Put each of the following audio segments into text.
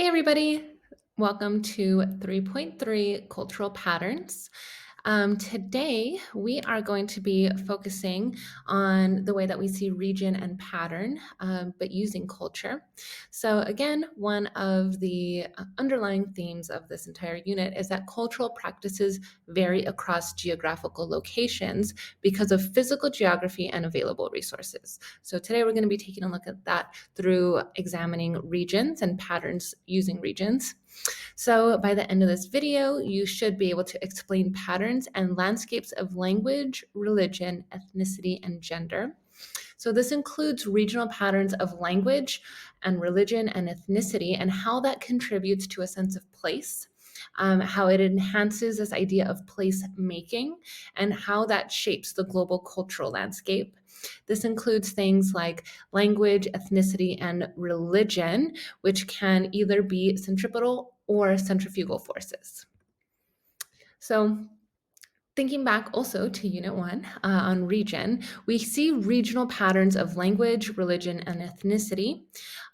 Hey, everybody. Welcome to 3.3 Cultural Patterns. Today, we are going to be focusing on the way that we see region and pattern, but using culture. So, again, one of the underlying themes of this entire unit is that cultural practices vary across geographical locations because of physical geography and available resources. So, today we're going to be taking a look at that through examining regions and patterns using regions. So by the end of this video, you should be able to explain patterns and landscapes of language, religion, ethnicity, and gender. So this includes regional patterns of language and religion and ethnicity and how that contributes to a sense of place. How it enhances this idea of place making and how that shapes the global cultural landscape. This includes things like language, ethnicity, and religion, which can either be centripetal or centrifugal forces. So, thinking back also to Unit 1 on region, we see regional patterns of language, religion, and ethnicity.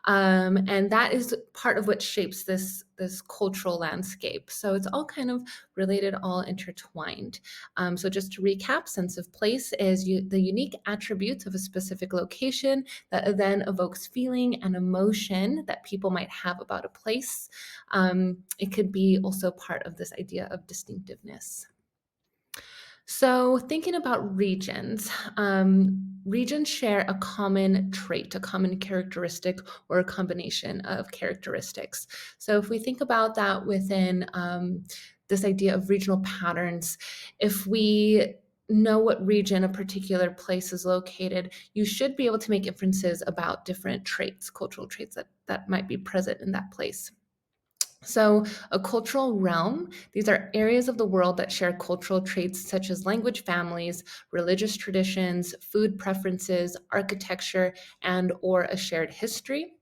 And that is part of what shapes this cultural landscape. So it's all kind of related, all intertwined. So just to recap, sense of place is the unique attributes of a specific location that then evokes feeling and emotion that people might have about a place. It could be also part of this idea of distinctiveness. So, thinking about regions, regions share a common trait, a common characteristic, or a combination of characteristics. So, if we think about that within this idea of regional patterns, if we know what region a particular place is located, you should be able to make inferences about different traits, cultural traits that might be present in that place. So, a cultural realm, these are areas of the world that share cultural traits such as language families, religious traditions, food preferences, architecture, and or a shared history.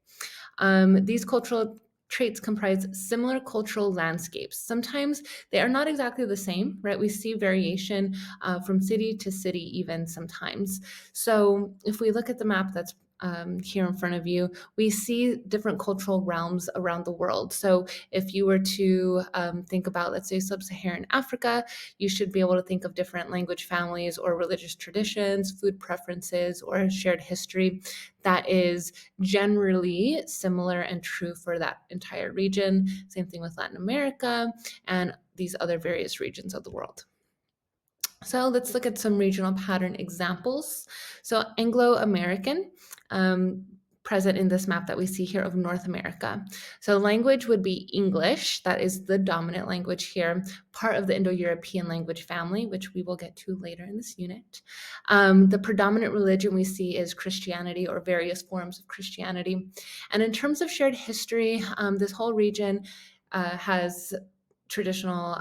These cultural traits comprise similar cultural landscapes. Sometimes they are not exactly the same, right? We see variation from city to city, even sometimes. So if we look at the map that's here in front of you, we see different cultural realms around the world. So if you were to think about, let's say, sub-Saharan Africa, you should be able to think of different language families or religious traditions, food preferences, or shared history that is generally similar and true for that entire region. Same thing with Latin America and these other various regions of the world. So let's look at some regional pattern examples. So Anglo-American, present in this map that we see here of North America. So language would be English, that is the dominant language here, part of the Indo-European language family, which we will get to later in this unit. The predominant religion we see is Christianity or various forms of Christianity. And in terms of shared history, this whole region has traditional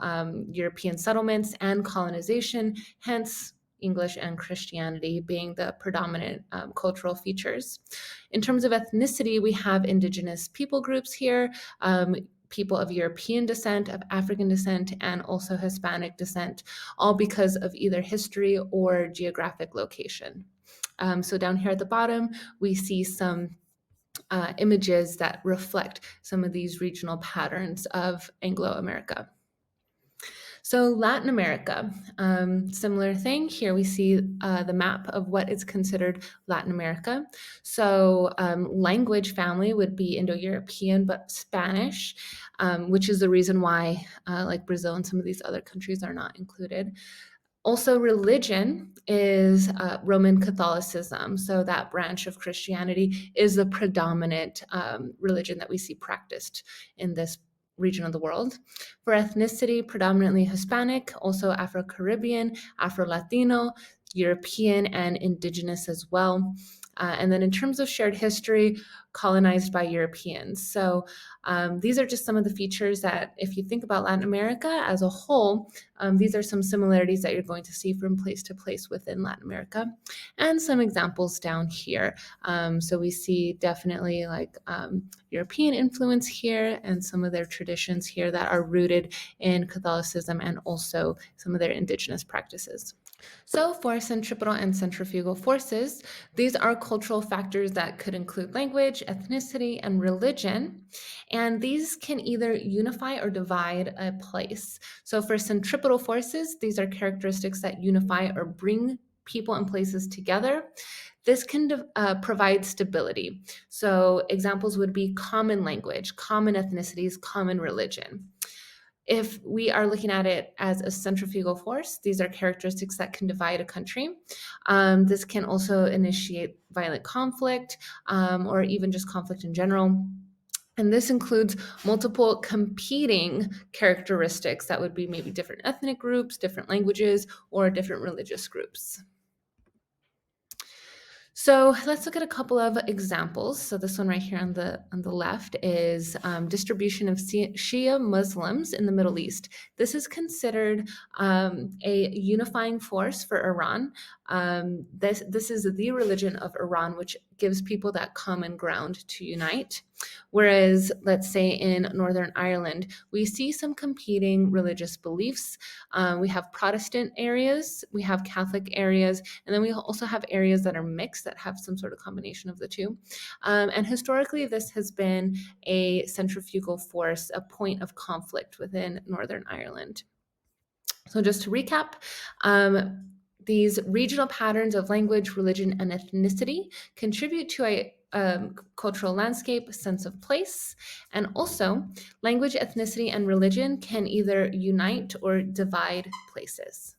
European settlements and colonization, hence English and Christianity being the predominant cultural features. In terms of ethnicity, we have indigenous people groups here, people of European descent, of African descent, and also Hispanic descent, all because of either history or geographic location. So down here at the bottom, we see some images that reflect some of these regional patterns of Anglo-America. So Latin America, similar thing. Here we see the map of what is considered Latin America. So language family would be Indo-European, but Spanish, which is the reason why like Brazil and some of these other countries are not included. Also, religion is Roman Catholicism. So, that branch of Christianity is the predominant religion that we see practiced in this region of the world. For ethnicity, predominantly Hispanic, also Afro Caribbean, Afro Latino, European, and indigenous as well. And then in terms of shared history, colonized by Europeans. So these are just some of the features that, if you think about Latin America as a whole, these are some similarities that you're going to see from place to place within Latin America, and some examples down here. So we see definitely like European influence here and some of their traditions here that are rooted in Catholicism and also some of their indigenous practices. So, for centripetal and centrifugal forces, these are cultural factors that could include language, ethnicity, and religion. And these can either unify or divide a place. So, for centripetal forces, these are characteristics that unify or bring people and places together. This can provide stability. So, examples would be common language, common ethnicities, common religion. If we are looking at it as a centrifugal force, these are characteristics that can divide a country. This can also initiate violent conflict or even just conflict in general. And this includes multiple competing characteristics that would be maybe different ethnic groups, different languages, or different religious groups. So let's look at a couple of examples. So this one right here on the left is distribution of Shia Muslims in the Middle East. This is considered a unifying force for Iran. This is the religion of Iran, which gives people that common ground to unite. Whereas, let's say in Northern Ireland, we see some competing religious beliefs. We have Protestant areas, we have Catholic areas, and then we also have areas that are mixed that have some sort of combination of the two. And historically, this has been a centrifugal force, a point of conflict within Northern Ireland. So, just to recap, these regional patterns of language, religion, and ethnicity contribute to a cultural landscape, sense of place, and also language, ethnicity, and religion can either unite or divide places.